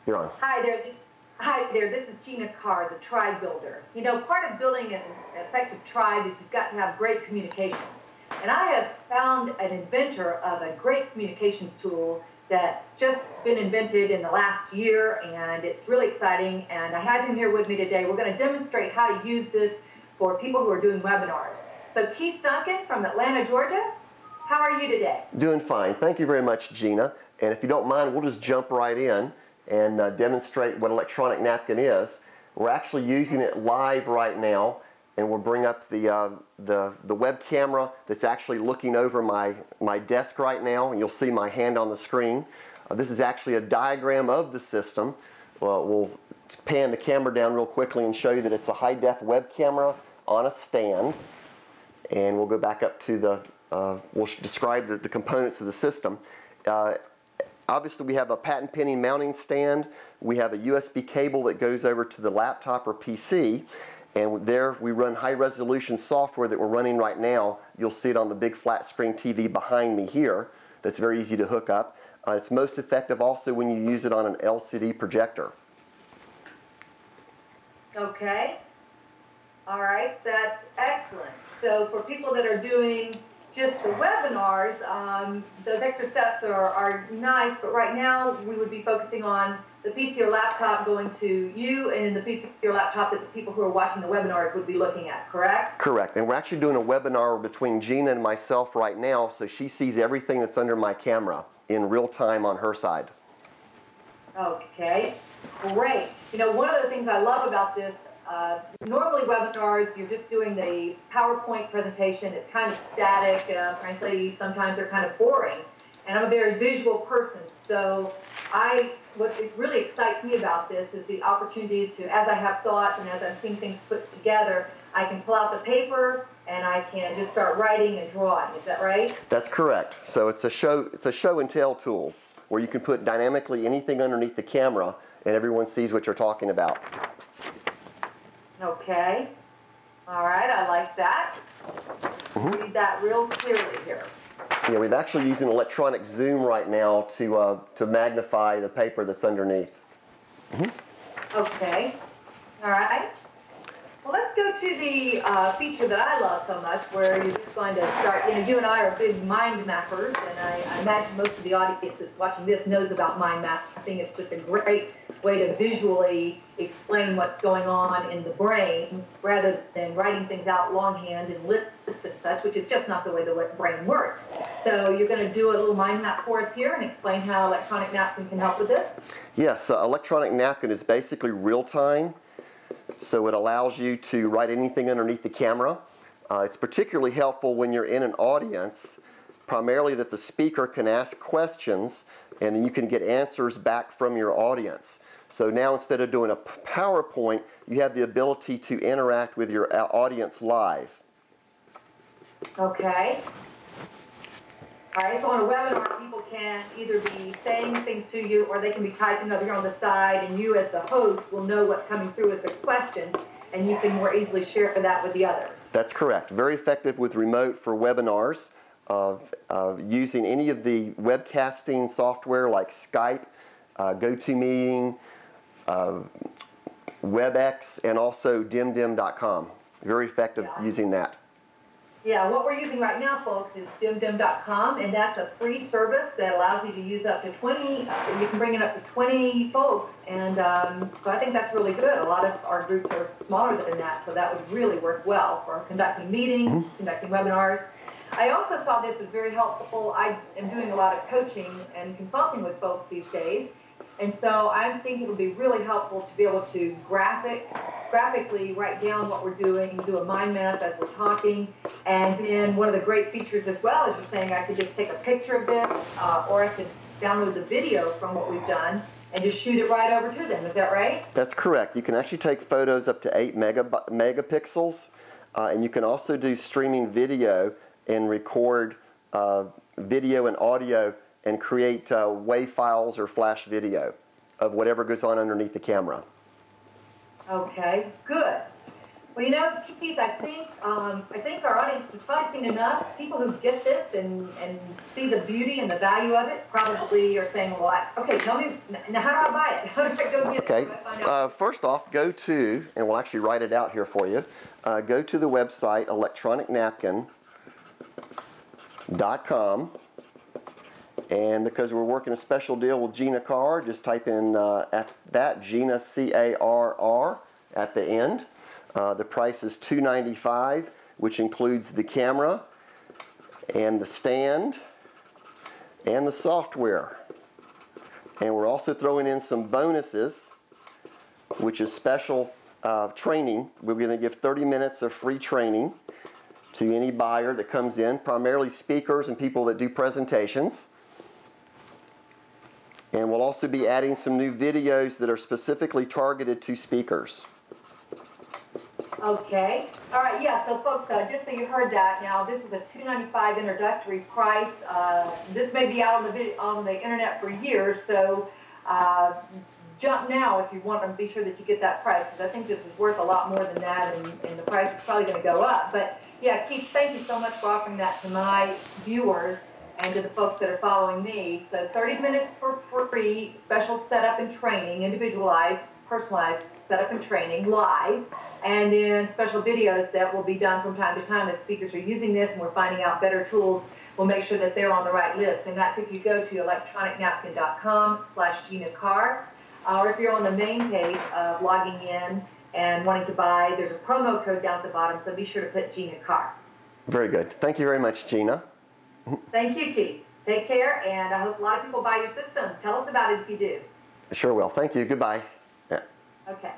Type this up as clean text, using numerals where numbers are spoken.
You're on. Hi there, this is Gina Carr, the tribe builder. You know, part of building an effective tribe is you've got to have great communication. And I have found an inventor of a great communications tool that's just been invented in the last year, and it's really exciting. And I have him here with me today. We're going to demonstrate how to use this for people who are doing webinars. So Keith Duncan from Atlanta, Georgia, how are you today? Doing fine. Thank you very much, Gina. And if you don't mind, we'll just jump right in and demonstrate what electronic napkin is. We're actually using it live right now, and we'll bring up the web camera that's actually looking over my desk right now, and you'll see my hand on the screen. This is actually a diagram of the system. We'll pan the camera down real quickly and show you that it's a high-def web camera on a stand. And we'll go back up to we'll describe the components of the system. Obviously, we have a patent pending mounting stand. We have a USB cable that goes over to the laptop or PC. And there we run high resolution software that we're running right now. You'll see it on the big flat screen TV behind me here. That's very easy to hook up. It's most effective also when you use it on an LCD projector. Okay. All right, that's excellent. So for people that are doing just the webinars, those extra steps are nice, but right now we would be focusing on the PC or laptop going to you, and in the PC or laptop that the people who are watching the webinars would be looking at, correct? Correct, and we're actually doing a webinar between Gina and myself right now, so she sees everything that's under my camera in real time on her side. Okay, great. You know, one of the things I love about this, normally webinars, you're just doing the PowerPoint presentation. It's kind of static. Frankly, sometimes they're kind of boring. And I'm a very visual person. So what really excites me about this is the opportunity to, as I have thoughts and as I'm seeing things put together, I can pull out the paper and I can just start writing and drawing. Is that right? That's correct. So it's a show and tell tool where you can put dynamically anything underneath the camera and everyone sees what you're talking about. Okay. All right, I like that. Read that real clearly here. Yeah, we've actually used an electronic zoom right now to magnify the paper that's underneath. Okay. All right. Well, let's go to the feature that I love so much, where you're just going to start, you know, you and I are big mind mappers, and I imagine most of the audience that's watching this knows about mind mapping. It's just a great way to visually explain what's going on in the brain, rather than writing things out longhand and lists and such, which is just not the way the brain works. So you're going to do a little mind map for us here and explain how electronic napkin can help with this? Yes, electronic napkin is basically real time. So it allows you to write anything underneath the camera. It's particularly helpful when you're in an audience, primarily that the speaker can ask questions and then you can get answers back from your audience. So now instead of doing a PowerPoint, you have the ability to interact with your audience live. Okay. All right, so on a webinar, people can either be saying things to you or they can be typing over here on the side, and you as the host will know what's coming through as a question, and you can more easily share that with the others. That's correct. Very effective with remote for webinars, using any of the webcasting software like Skype, GoToMeeting, WebEx, and also DimDim.com. Very effective using that. Yeah, what we're using right now, folks, is DimDim.com, and that's a free service that allows you to use up to 20, you can bring in up to 20 folks, and so I think that's really good. A lot of our groups are smaller than that, so that would really work well for conducting meetings, conducting webinars. I also saw this as very helpful. I am doing a lot of coaching and consulting with folks these days, and so I think it would be really helpful to be able to graphically write down what we're doing, do a mind map as we're talking, and then one of the great features as well, as you're saying, I could just take a picture of this, or I could download the video from what we've done and just shoot it right over to them. Is that right? That's correct. You can actually take photos up to 8 megapixels, and you can also do streaming video and record video and audio and create WAV files or flash video of whatever goes on underneath the camera. Okay, good. Well, you know, Keith, I think our audience has probably seen enough. People who get this and see the beauty and the value of it probably are saying, well, okay, tell me, now how do I buy it? How do I go get it? Okay, How do I find out? first off, go to, and we'll actually write it out here for you, go to the website ElectronicNapkin.com, and because we're working a special deal with Gina Carr, just type in at that, Gina, C-A-R-R, at the end. The price is $295, which includes the camera and the stand and the software. And we're also throwing in some bonuses, which is special training. We're going to give 30 minutes of free training to any buyer that comes in, primarily speakers and people that do presentations. And we'll also be adding some new videos that are specifically targeted to speakers. Okay. All right. Yeah. So, folks, just so you heard that, now this is a $295 introductory price. This may be out on the internet for years, so jump now if you want to be sure that you get that price, because I think this is worth a lot more than that, and the price is probably going to go up. But yeah, Keith, thank you so much for offering that to my viewers and to the folks that are following me. So 30 minutes for free, special setup and training, individualized, personalized setup and training live, and then special videos that will be done from time to time as speakers are using this and we're finding out better tools. We'll make sure that they're on the right list, and that's if you go to electronicnapkin.com/Gina Carr, or if you're on the main page logging in and wanting to buy, there's a promo code down at the bottom, so be sure to put Gina Carr. Very good. Thank you very much, Gina. Thank you, Keith. Take care, and I hope a lot of people buy your system. Tell us about it if you do. Sure will. Thank you. Goodbye. Yeah. Okay.